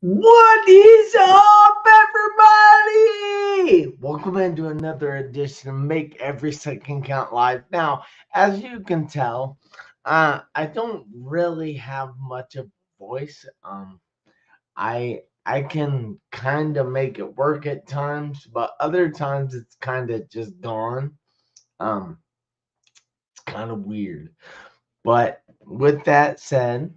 What is up, everybody? Welcome into another edition of Make Every Second Count Live. Now, as you can tell, I don't really have much of a voice. I can kind of make it work at times, but other times it's kind of just gone. Um, it's kind of weird. But with that said,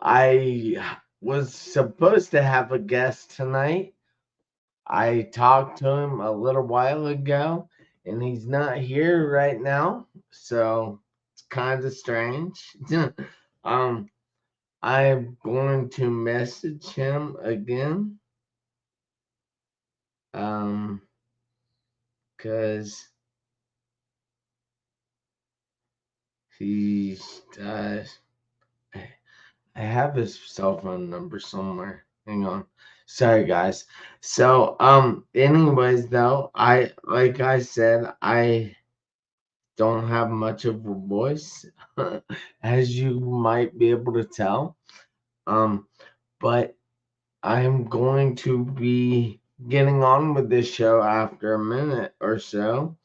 I was supposed to have a guest tonight. I talked to him a little while ago, and he's not here right now, so it's kind of strange. um, I'm going to message him again, because he's I have his cell phone number somewhere. Hang on. Sorry guys. So anyways though, I said, I don't have much of a voice, as you might be able to tell. Um, but I'm going to be getting on with this show after a minute or so,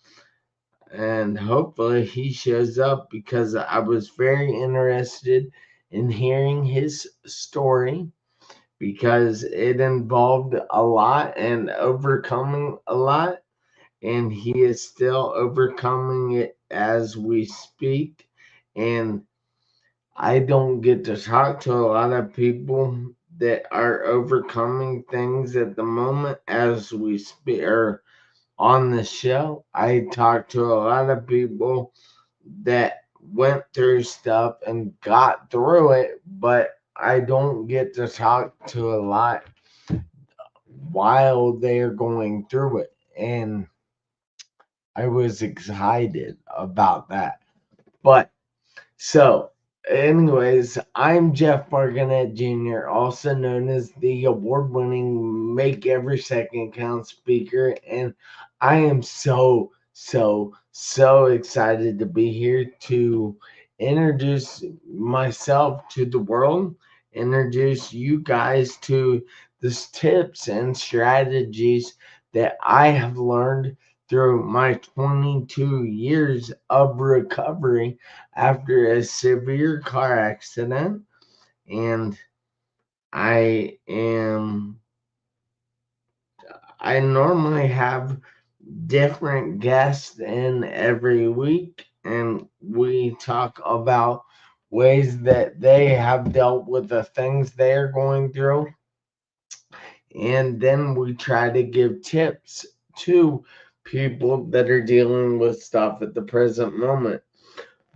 and hopefully he shows up because I was very interested in hearing his story because it involved a lot and overcoming a lot, and he is still overcoming it as we speak. And I don't get to talk to a lot of people that are overcoming things at the moment as we speak or on the show. I talk to a lot of people that went through stuff and got through it, but I don't get to talk to a lot while they're going through it. And I was excited about that. But so, anyways, I'm Jeff Marconette Jr., also known as the award winning Make Every Second Count speaker. And I am so excited to be here to introduce myself to the world, introduce you guys to the tips and strategies that I have learned through my 22 years of recovery after a severe car accident. And I am I normally have different guests in every week, and we talk about ways that they have dealt with the things they're going through, and then we try to give tips to people that are dealing with stuff at the present moment.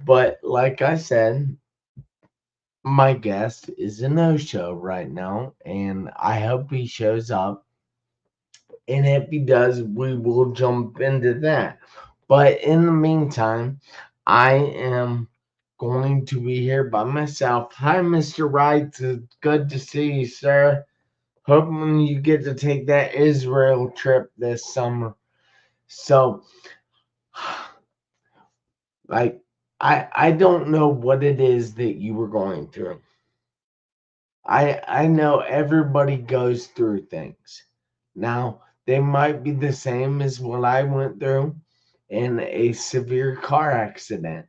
But like I said, my guest is a no-show right now, and I hope he shows up. And if he does, we will jump into that. But in the meantime, I am going to be here by myself. Hi, Mr. Wright. It's good to see you, sir. Hoping you get to take that Israel trip this summer. So, like, I don't know what it is that you were going through. I know everybody goes through things. Now, they might be the same as what I went through in a severe car accident.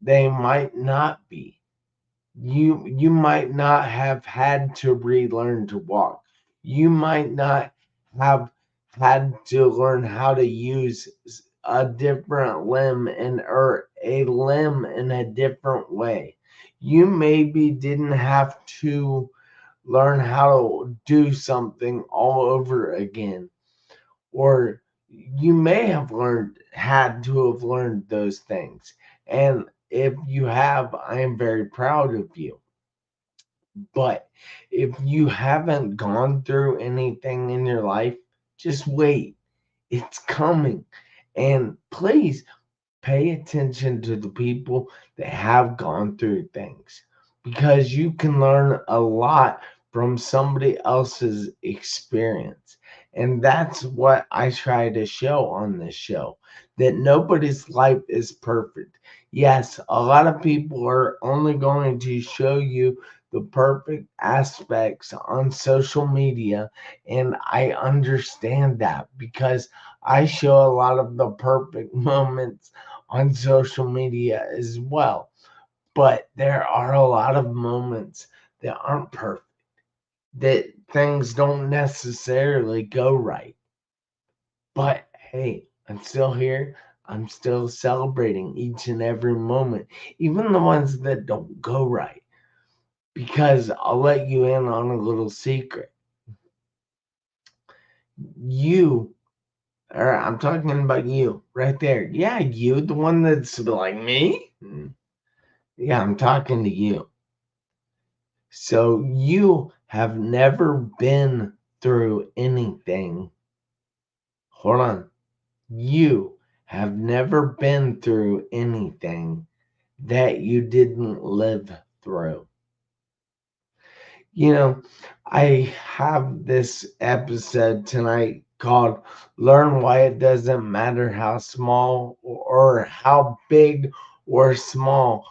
They might not be. You might not have had to relearn to walk. You might not have had to learn how to use a different limb and or a limb in a different way. You maybe didn't have to learn how to do something all over again, or you may have had to have learned those things. And if you have, I am very proud of you. But if you haven't gone through anything in your life, just wait. It's coming. And please pay attention to the people that have gone through things, because you can learn a lot from somebody else's experience. And that's what I try to show on this show, that nobody's life is perfect. Yes, a lot of people are only going to show you the perfect aspects on social media, and I understand that because I show a lot of the perfect moments on social media as well. But there are a lot of moments that aren't perfect, that things don't necessarily go right. But hey, I'm still here. I'm still celebrating each and every moment, even the ones that don't go right. Because I'll let you in on a little secret. You, or I'm talking about you right there. Yeah, you, the one that's like me. Yeah, I'm talking to you. So you have never been through anything. Hold on. You have never been through anything that you didn't live through. You know, I have this episode tonight called Learn Why It Doesn't Matter How Small or How Big or Small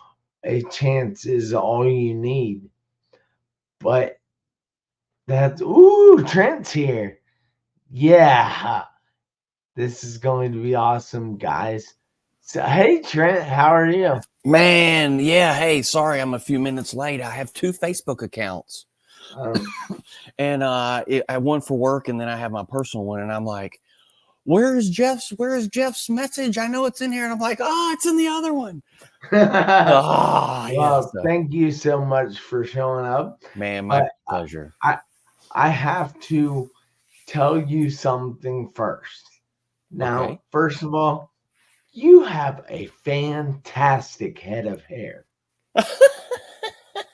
a Chance is All You Need. But Trent's here. Yeah, this is going to be awesome, guys. So, hey, Trent, how are you? Man, yeah. Hey, sorry, I'm a few minutes late. I have 2 Facebook accounts, and I one for work, and then I have my personal one. And I'm like, "Where's Jeff's message? I know it's in here." And I'm like, "Oh, it's in the other one." Yeah. Well, thank you so much for showing up. Man, my But pleasure. I have to tell you something first. Now, Okay. first of all, you have a fantastic head of hair.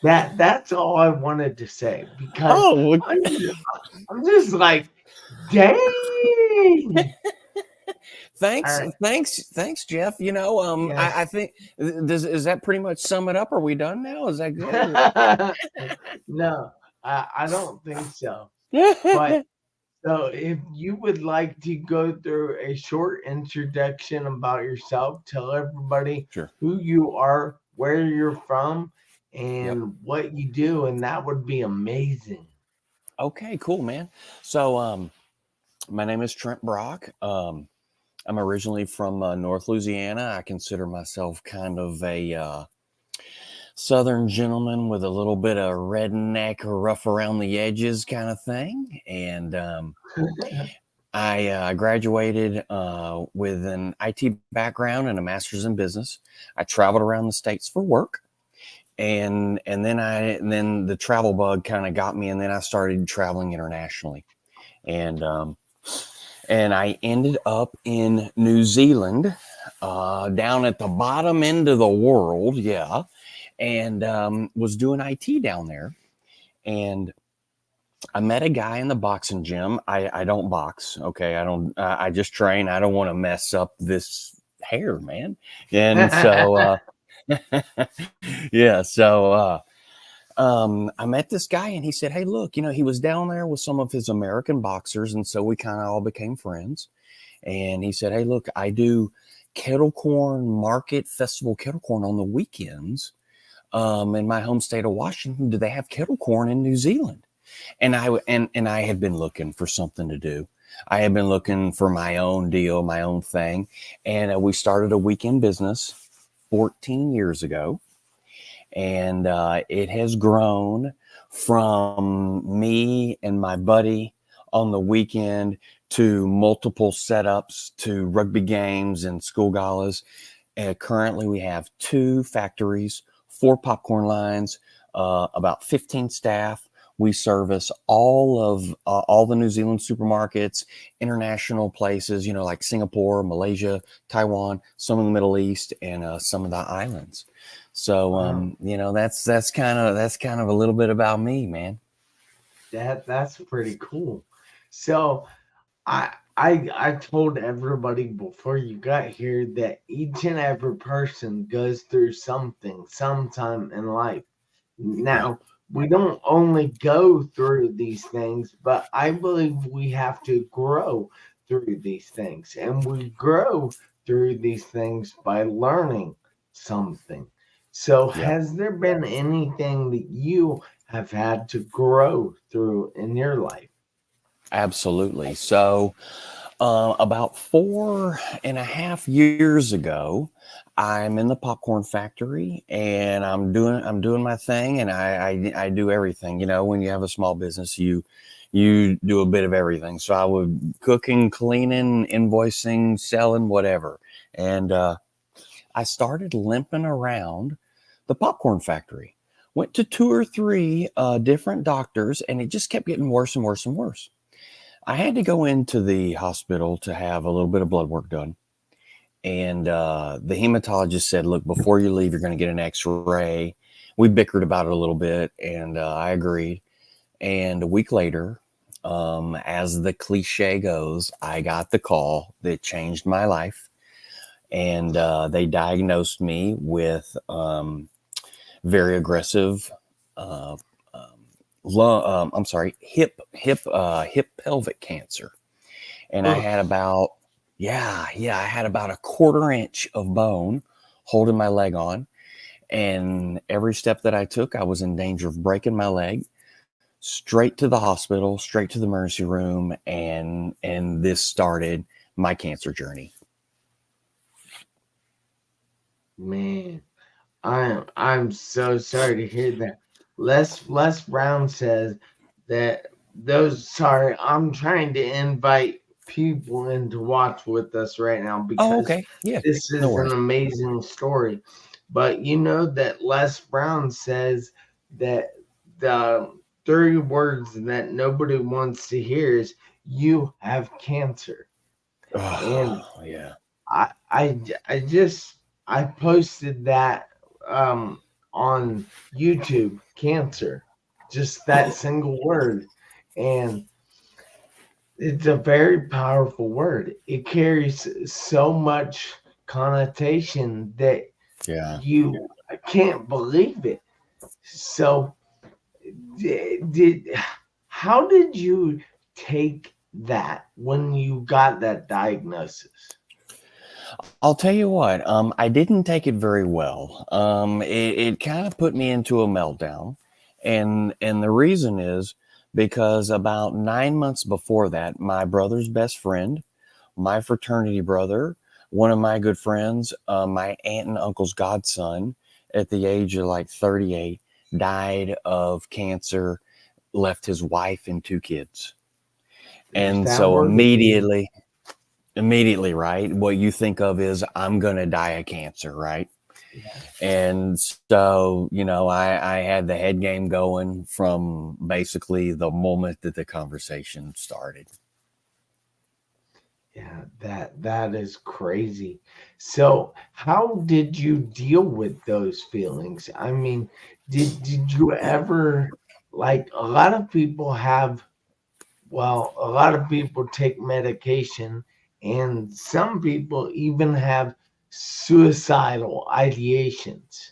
That's all I wanted to say because Oh, I'm, I'm just like, dang. All thanks, right. thanks, Jeff. Yes. I think is that pretty much sum it up? Are we done now? Is that good? No, I don't think so. But Or... so, if you would like to go through a short introduction about yourself, tell everybody Sure. who you are, where you're from, Yep. and what you do, and that would be amazing. Okay, cool, man. So, my name is Trent Brock. I'm originally from North Louisiana. I consider myself kind of a Southern gentleman with a little bit of redneck or rough around the edges kind of thing. And I graduated with an IT background and a master's in business. I traveled around the states for work. And then the travel bug kind of got me, and then I started traveling internationally. And I ended up in New Zealand, down at the bottom end of the world, yeah, and was doing IT down there. And I met a guy in the boxing gym. I don't box, okay. I don't. I just train. I don't want to mess up this hair, man. And so, yeah, so. I met this guy and he said, "Hey, look, he was down there with some of his American boxers." And so we kind of all became friends. And he said, "Hey, look, I do kettle corn market festival kettle corn on the weekends in my home state of Washington. Do they have kettle corn in New Zealand?" And I had been looking for something to do. I had been looking for my own deal, my own thing. And we started a weekend business 14 years ago. And it has grown from me and my buddy on the weekend to multiple setups to rugby games and school galas. Currently, we have 2 factories, 4 popcorn lines, about 15 staff. We service all the New Zealand supermarkets, international places, like Singapore, Malaysia, Taiwan, some of the Middle East, and some of the islands. So, Wow, that's kind of a little bit about me, man. that's pretty cool. So, I told everybody before you got here that each and every person goes through something sometime in life. Right. Now, we don't only go through these things, but I believe we have to grow through these things. And we grow through these things by learning something. So, Yeah. has there been anything that you have had to grow through in your life. Absolutely. So, about 4.5 years ago, I'm in the popcorn factory and I'm doing my thing, and I do everything. You know, when you have a small business, you do a bit of everything. So I would cooking, cleaning, invoicing, selling, whatever. And I started limping around the popcorn factory. Went to two or three different doctors, and it just kept getting worse and worse and worse. I had to go into the hospital to have a little bit of blood work done. And the hematologist said, look, before you leave, you're going to get an x-ray. We bickered about it a little bit, and I agreed. And a week later, as the cliche goes, I got the call that changed my life. And they diagnosed me with very aggressive hip pelvic cancer. And I Ugh, had about, I had about a 1/4 inch of bone holding my leg on. And every step that I took, I was in danger of breaking my leg. Straight to the hospital, straight to the emergency room. And this started my cancer journey. man, I'm so sorry to hear that. Les Brown says that those. Sorry, I'm trying to invite people in to watch with us right now Oh, because okay. Yeah. this No is an worries. amazing story. But you know that Les Brown says that the three words that nobody wants to hear is "you have cancer," and Oh, yeah. I just I posted that um on YouTube, cancer, just that single word, and it's a very powerful word. It carries so much connotation that Yeah. you I can't believe it. So did how did you take that when you got that diagnosis? I'll tell you what, I didn't take it very well. It kind of put me into a meltdown. And the reason is because about 9 months before that, my brother's best friend, my fraternity brother, one of my good friends, my aunt and uncle's godson, at the age of like 38, died of cancer, left his wife and two kids. There's And that so word again. immediately, right, what you think of is I'm going to die of cancer, right? And so, I had the head game going from basically the moment that the conversation started. Yeah, that is crazy. So, how did you deal with those feelings? I mean, did you ever like a lot of people have, well, a lot of people take medication and some people even have suicidal ideations.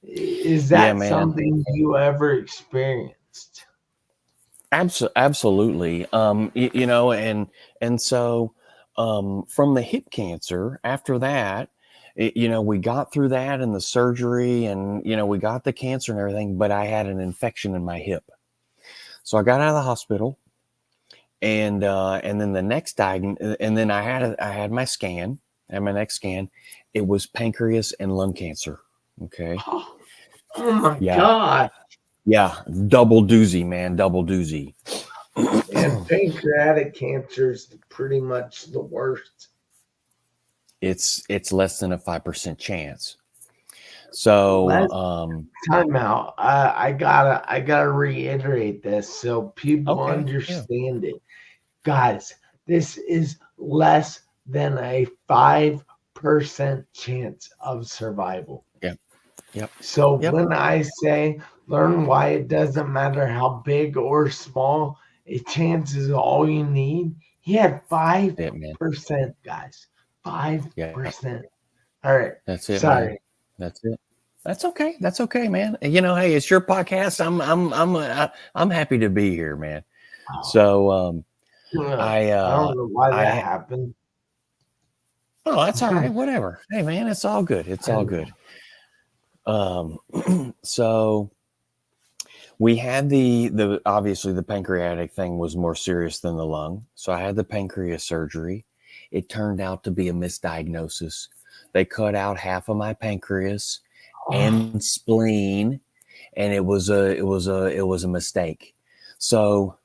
Is Yeah, that man. something you ever experienced? Absolutely. And so from the hip cancer, after that, we got through that and the surgery, and we got the cancer and everything, but I had an infection in my hip. So I got out of the hospital, and then the next and then I had my scan, and my next scan, it was pancreas and lung cancer. Okay. Oh my Yeah. God. Yeah. Double doozy, man. Double doozy. And pancreatic cancer is pretty much the worst. It's less than a 5% chance. So, Last time out, I gotta reiterate this so people okay. Yeah. understand it. Guys, this is less than a 5% chance of survival. Yep. Yep. So Yep. when I say learn why it doesn't matter how big or small a chance is all you need, he had That's it, man. 5%, guys. Yeah. 5%. All right. That's it, man. Sorry. That's it. That's okay. That's okay, man. Hey, it's your podcast. I'm happy to be here, man. So, I, I uh, don't know why that I, happened. oh, that's all right. Whatever. Hey, man, it's all good. It's I all know. good. Um, so We had the obviously the pancreatic thing was more serious than the lung. So I had the pancreas surgery. It turned out to be a misdiagnosis. They cut out half of my pancreas Oh, and spleen, and it was a mistake. So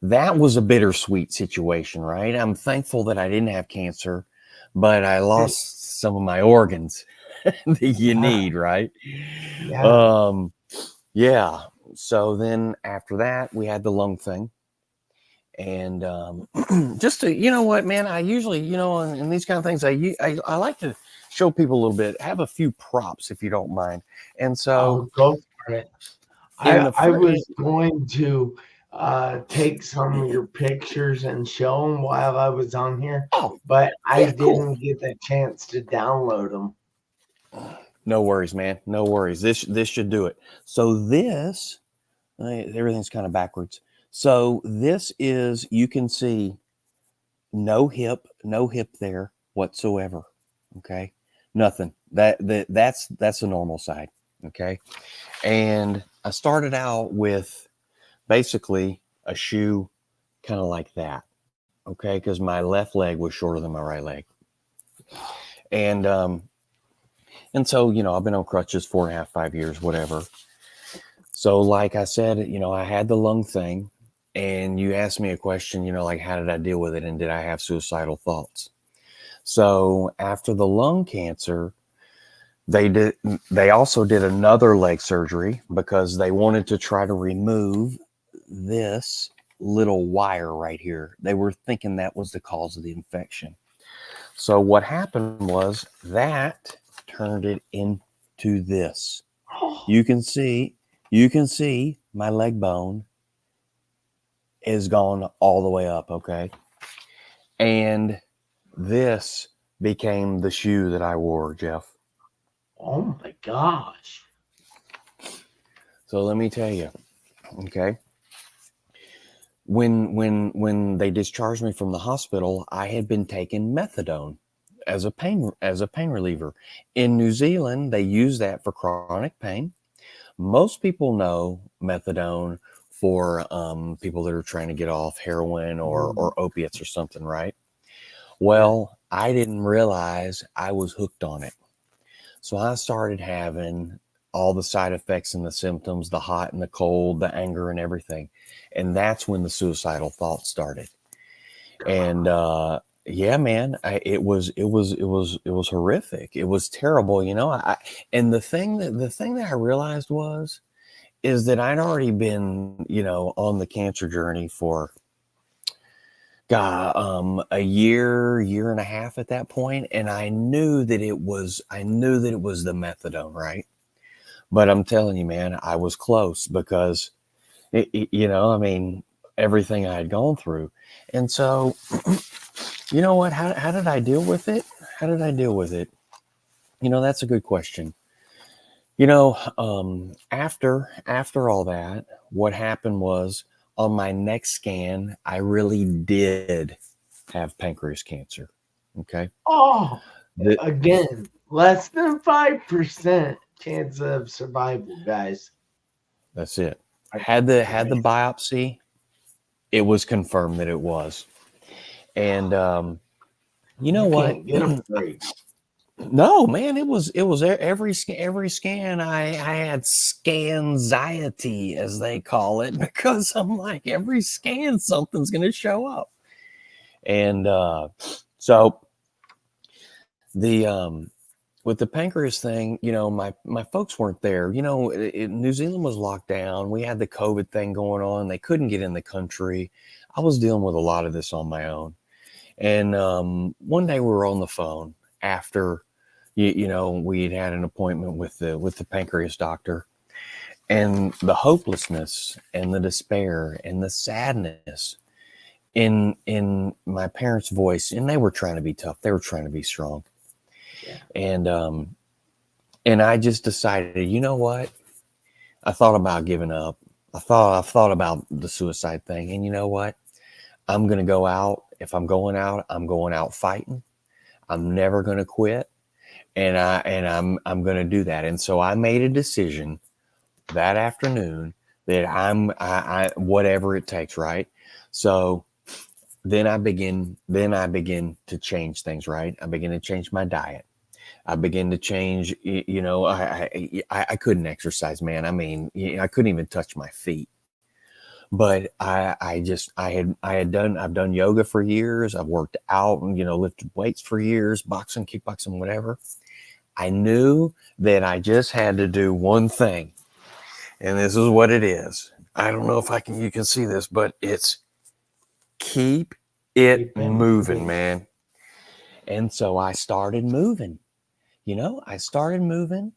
that was a bittersweet situation, right? I'm thankful that I didn't have cancer, but I lost some of my organs that you yeah, need, right? yeah. Um, yeah. So then after that, we had the lung thing. And just to, you know what, man, I usually, in these kind of things, I like to show people a little bit, have a few props if you don't mind. And so I'll go for it. in the I front, was going to take some of your pictures and show them while I was on here, oh, but I yeah, cool. didn't get the chance to download them. No worries, man. No worries. This should do it. So this, everything's kind of backwards. So this is, you can see no hip there whatsoever. Okay, nothing. That's the normal side. Okay, and I started out with basically a shoe kind of like that. Okay, because my left leg was shorter than my right leg, and so I've been on crutches 4.5, 5 years, whatever. So like I said, I had the lung thing, and you asked me a question, like how did I deal with it, and did I have suicidal thoughts? So after the lung cancer, they also did another leg surgery because they wanted to try to remove this little wire right here. They were thinking that was the cause of the infection. So what happened was that turned it into this. Oh, You can see, my leg bone is gone all the way up, okay? And this became the shoe that I wore, Jeff. oh my gosh. So let me tell you, okay? When they discharged me from the hospital, I had been taking methadone as a pain reliever. In New Zealand, they use that for chronic pain. Most people know methadone for people that are trying to get off heroin or opiates or something, right? Yeah. Well, I didn't realize I was hooked on it. So I started having all the side effects and the symptoms, the hot and the cold, the anger and everything. And that's when the suicidal thoughts started. And yeah, man, it was horrific. It was terrible, and the thing that I realized is that I'd already been, on the cancer journey for a year and a half at that point, and I knew that it was the methadone, right? But I'm telling you, man, I was close because I mean, everything I had gone through. And so, you know what? How did I deal with it? How did I deal with it? That's a good question. After all that, what happened was on my next scan, I really did have pancreas cancer. Okay. Oh, The, again, less than 5% chance of survival, guys. that's it. I- Had the biopsy, it was confirmed that it was. And you know You what? can't get a break. No, man, it was every scan. I had scanxiety, as they call it, because I'm like, every scan something's going to show up. And so the with the pancreas thing, my folks weren't there. New Zealand was locked down. We had the COVID thing going on. They couldn't get in the country. I was dealing with a lot of this on my own. And one day we were on the phone after, we had an appointment with the pancreas doctor, and the hopelessness and the despair and the sadness in my parents' voice, and they were trying to be tough. They were trying to be strong. Yeah. And I just decided, you know what? I thought about giving up. I've thought about the suicide thing, and you know what? I'm going to go out. If I'm going out, I'm going out fighting. I'm never going to quit, and I'm going to do that. And so I made a decision that afternoon that I whatever it takes, right? So then I begin to change things, right? I begin to change my diet. I begin to change, I couldn't exercise, man. I mean, I couldn't even touch my feet. But I've done yoga for years. I've worked out and, lifted weights for years, boxing, kickboxing, whatever. I knew that I just had to do one thing. And this is what it is. I don't know if you can see this, but it's keep it Keep it moving, moving. man. And so I started moving. I started moving,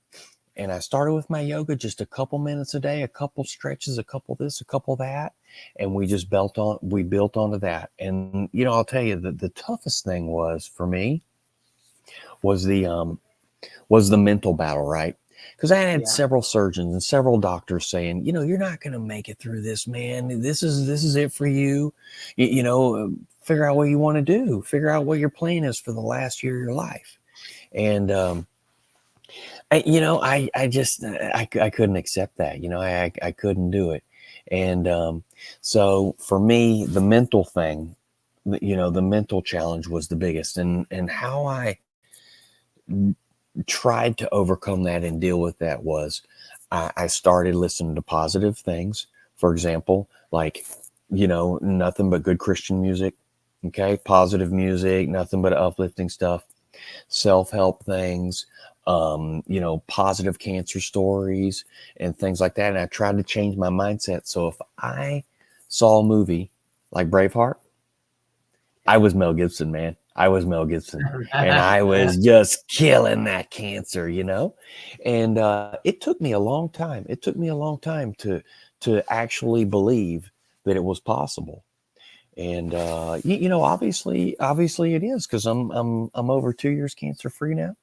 and I started with my yoga just a couple minutes a day, a couple stretches, a couple this, a couple that. And we built onto that. And, I'll tell you that the toughest thing was for me was the mental battle, right? Because I had Yeah. several surgeons and several doctors saying, you're not going to make it through this, man. This is it for you. Figure out what you want to do. Figure out what your plan is for the last year of your life. And I couldn't accept that. I couldn't do it. And so for me, the mental thing, the mental challenge was the biggest, and how I tried to overcome that and deal with that was I started listening to positive things. For example, like, nothing but good Christian music. Okay. Positive music, nothing but uplifting stuff, self-help things, positive cancer stories and things like that. And I tried to change my mindset. So if I saw a movie like Braveheart, I was Mel Gibson, man. I was Mel Gibson, and I was just killing that cancer, And it took me a long time. It took me a long time to actually believe that it was possible. And obviously it is, because I'm over 2 years cancer free now.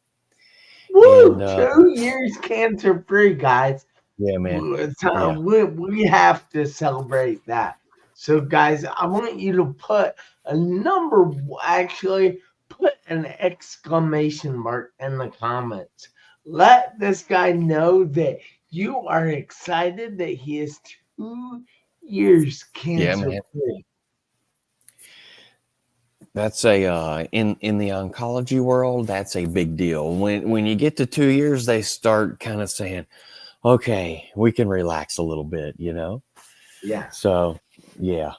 Woo! And 2 years cancer free, guys. yeah, man. Yeah. We have to celebrate that. So, guys, I want you to put a number, actually, put an exclamation mark in the comments. Let this guy know that you are excited that he is 2 years Yeah, cancer man. free. That's in the oncology world, that's a big deal. When you get to 2 years, they start kind of saying, okay, we can relax a little bit. Yeah, So yeah.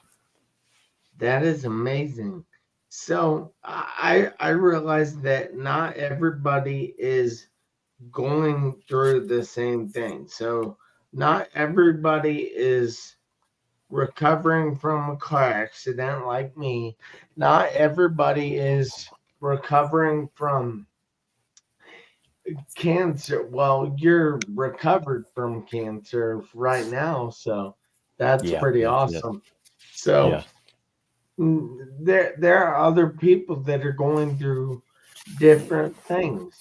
that is amazing. So I realize that not everybody is going through the same thing. So not everybody is recovering from a car accident like me. Not everybody is recovering from cancer. Well, you're recovered from cancer right now, so that's Yeah, pretty yes, yes. awesome. So Yeah. there are other people that are going through different things.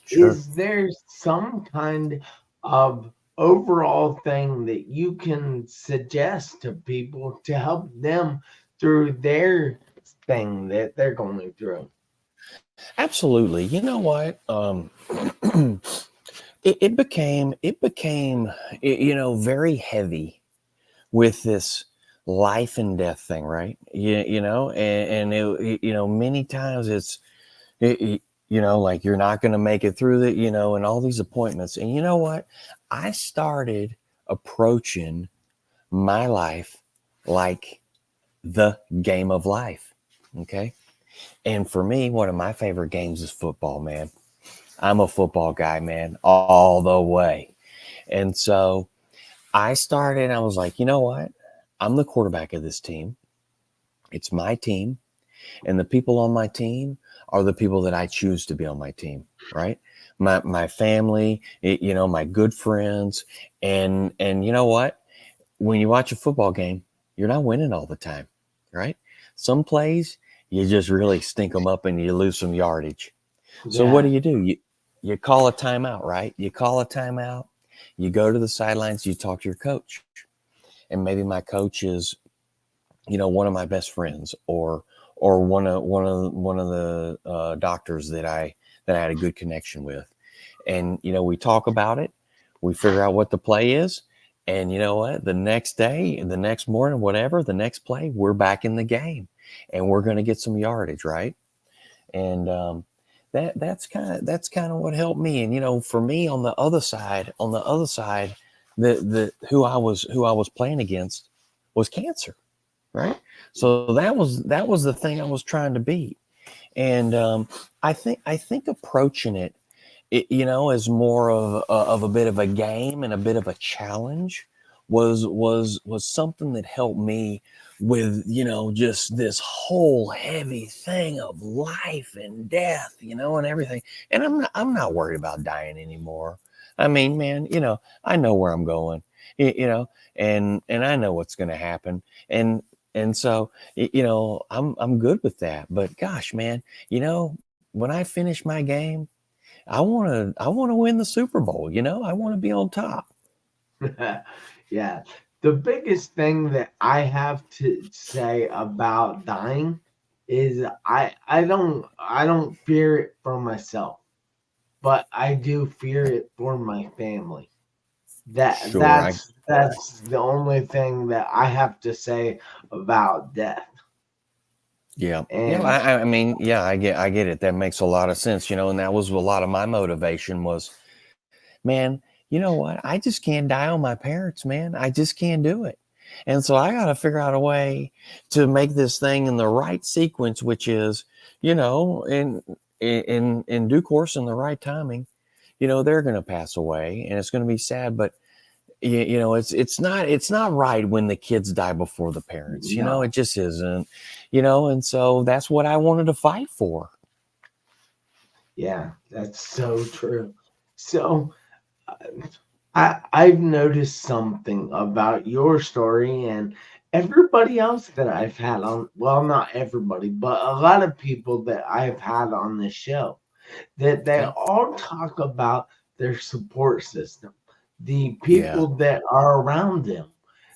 Sure. Is there some kind of overall thing that you can suggest to people to help them through their thing that they're going through? Absolutely. You know what? It became very heavy with this life and death thing, right? And many times like, you're not going to make it through and all these appointments. And you know what? I started approaching my life like the game of life. Okay. And for me, one of my favorite games is football, man. I'm a football guy, man, all the way. And so I was like, you know what? I'm the quarterback of this team. It's my team. And the people on my team are the people that I choose to be on my team, right? My family, my good friends. And you know what? When you watch a football game, you're not winning all the time, right? Some plays, you just really stink them up and you lose some yardage. So what Yeah, do? You call a timeout, right? You call a timeout. You go to the sidelines. You talk to your coach, and maybe my coach is, one of my best friends, or one of the doctors that I had a good connection with, and we talk about it. We figure out what the play is, And you know what? The next day, the next morning, whatever, the next play, we're back in the game, and we're going to get some yardage, right? And that's kind of what helped me. And for me, on the other side, the who I was playing against was cancer, right? So that was the thing I was trying to beat. And I think approaching it, as more of a bit of a game and a bit of a challenge was something that helped me with just this whole heavy thing of life and death, and everything. And I'm not worried about dying anymore. I mean, man, I know where I'm going, and I know what's going to happen, and so I'm good with that. But gosh, man, when I finish my game, I want to win the Super Bowl. I want to be on top. Yeah. The biggest thing that I have to say about dying is I don't fear it for myself, but I do fear it for my family. That Sure, that's the only thing that I have to say about death. yeah. And I mean, yeah, I get it. That makes a lot of sense. And that was a lot of my motivation was, man, you know what? I just can't die on my parents, man. I just can't do it. And so I got to figure out a way to make this thing in the right sequence, which is, in due course, in the right timing, they're going to pass away, and it's going to be sad, but it's not right when the kids die before the parents. It no, just isn't. And so that's what I wanted to fight for. yeah, that's so true. So I've noticed something about your story and everybody else that I've had on, well, not everybody, but a lot of people that I've had on this show, that they Okay. all talk about their support system, the Yeah. people that are around them.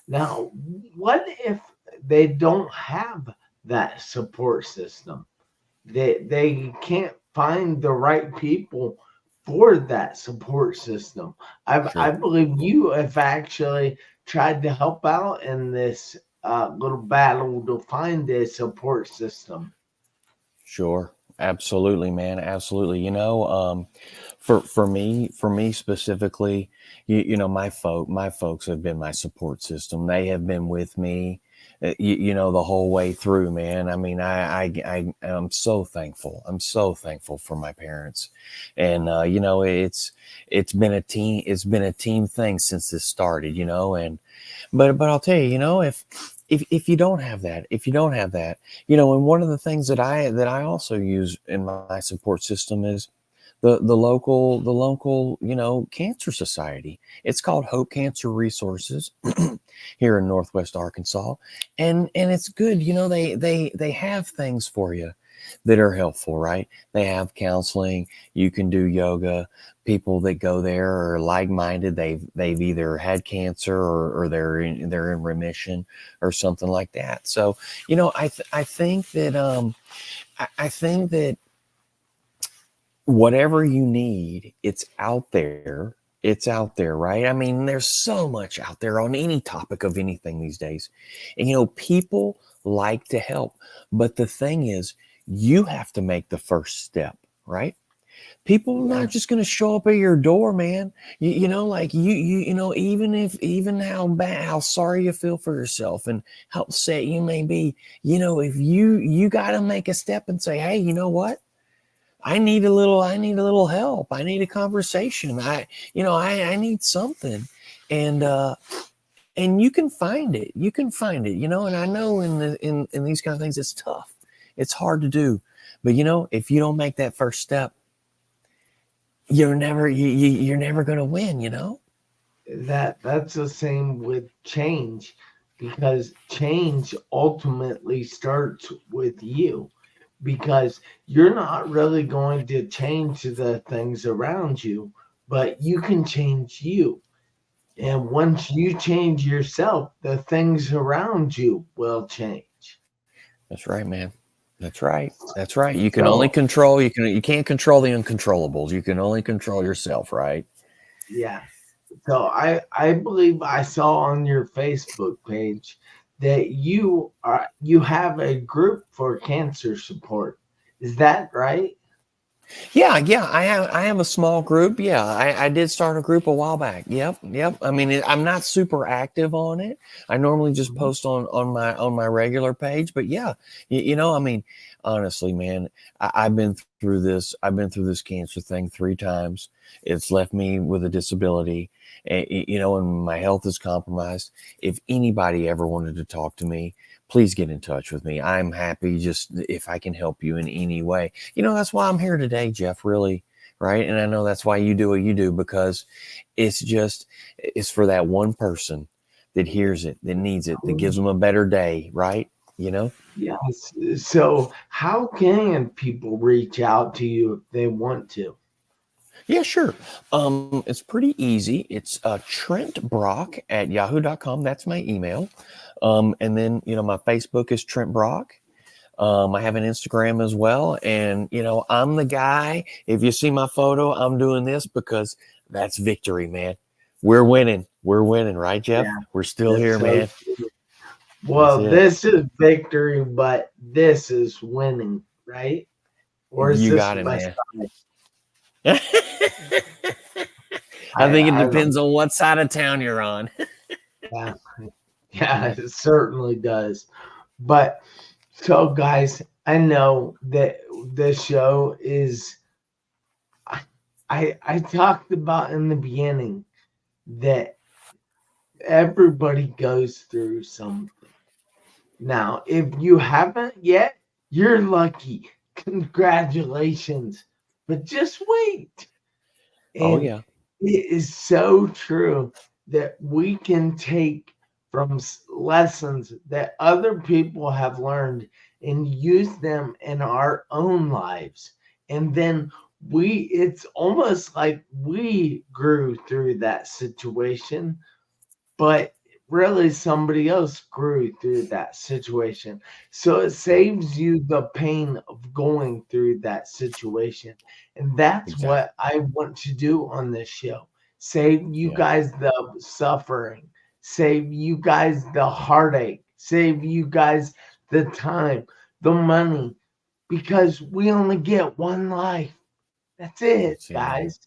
Now, what if they don't have that support system? They can't find the right people for that support system. I Sure. believe you have actually tried to help out in this little battle to find a support system. Sure. Absolutely, man. Absolutely. For me specifically, my folks have been my support system. They have been with me, the whole way through, man. I mean, I'm so thankful. I'm so thankful for my parents, and it's been a team. It's been a team thing since this started, and but I'll tell you, if you don't have that, and one of the things that I also use in my support system is the local cancer society. It's called Hope Cancer Resources here in Northwest Arkansas, and it's good. They have things for you that are helpful, right? They have counseling. You can do yoga. People that go there are like-minded. They've either had cancer or they're in remission or something like that. So I think that whatever you need, it's out there. It's out there, right? I mean, there's so much out there on any topic of anything these days. And, people like to help. But the thing is, you have to make the first step, right? People are not Yeah, just going to show up at your door, man. Like even how sorry you feel for yourself and how upset you may be, if you got to make a step and say, hey, you know what? I need a little help. I need a conversation. I need something. And you can find it. You can find it, and I know in these kind of things, it's tough. It's hard to do. But if you don't make that first step, you're never going to win. that's the same with change because change ultimately starts with you because you're not really going to change the things around you, but you can change you. And once you change yourself, the things around you will change. That's right, man. That's right. You can only So, control, you can't control the uncontrollables. You can only control yourself, right? yeah. So I believe I saw on your Facebook page that you have a group for cancer support. Is that right? Yeah. I have a small group. Yeah, I did start a group a while back. Yep. I mean, I'm not super active on it. I normally just Mhm. post on my regular page. But yeah, I mean, honestly, man, I've been through this. I've been through this cancer thing 3 times. It's left me with a disability, and my health is compromised. If anybody ever wanted to talk to me, please get in touch with me. I'm happy just if I can help you in any way. That's why I'm here today, Jeff, really, right? And I know that's why you do what you do, because it's for that one person that hears it, that needs it, that gives them a better day, right? Yes. So how can people reach out to you if they want to? Yeah, sure. It's pretty easy. It's Trent Brock at yahoo.com. That's my email. And then, my Facebook is Trent Brock. I have an Instagram as well. And, I'm the guy. If you see my photo, I'm doing this because that's victory, man. We're winning. We're winning, right, Jeff? Yeah, We're still that's here, so man. true. That's Well, it. this is victory, but this is winning, right? Or is You this got it, West man. Side? I think it I don't. depends on what side of town you're on. Yeah, yeah, it certainly does. But so, guys, I know that this show is. I talked about in the beginning that everybody goes through something. Now, if you haven't yet, you're lucky. Congratulations. But just wait. Oh, And yeah. it is so true that we can take from lessons that other people have learned and use them in our own lives. And then it's almost like we grew through that situation, but really somebody else grew through that situation. So it Yep. saves you the pain of going through that situation. And that's Exactly. what I want to do on this show. Save you Yeah. guys the suffering, save you guys the heartache, save you guys the time, the money, because we only get one life. That's it, That's it, man. guys.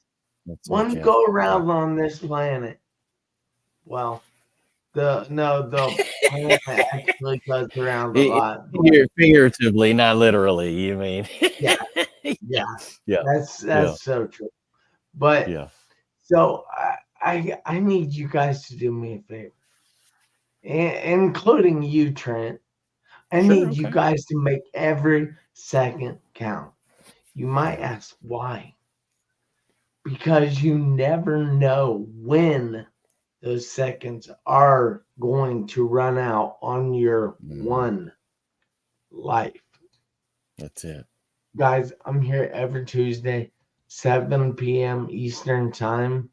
That's it, One Jeff. go Yeah. around on this planet. Well, the planet actually goes around a lot, but Figuratively, not literally, you mean. yeah, yeah, Yeah. Yeah. that's so true. But Yeah. so I need you guys to do me a favor, including you, Trent. I Sure. need you Okay. guys to make every second count. You might Yeah. ask why, because you never know when those seconds are going to run out on your Mhm. one life. That's it. Guys, I'm here every Tuesday, 7 p.m. Eastern Time.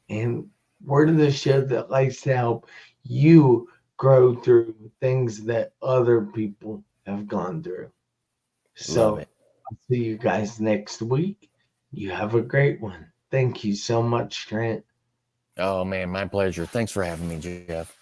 And we're the show that likes to help you grow through things that other people have gone through. Love So it. I'll see you guys next week. You have a great one. Thank you so much, Trent. Oh man, my pleasure. Thanks for having me, Jeff.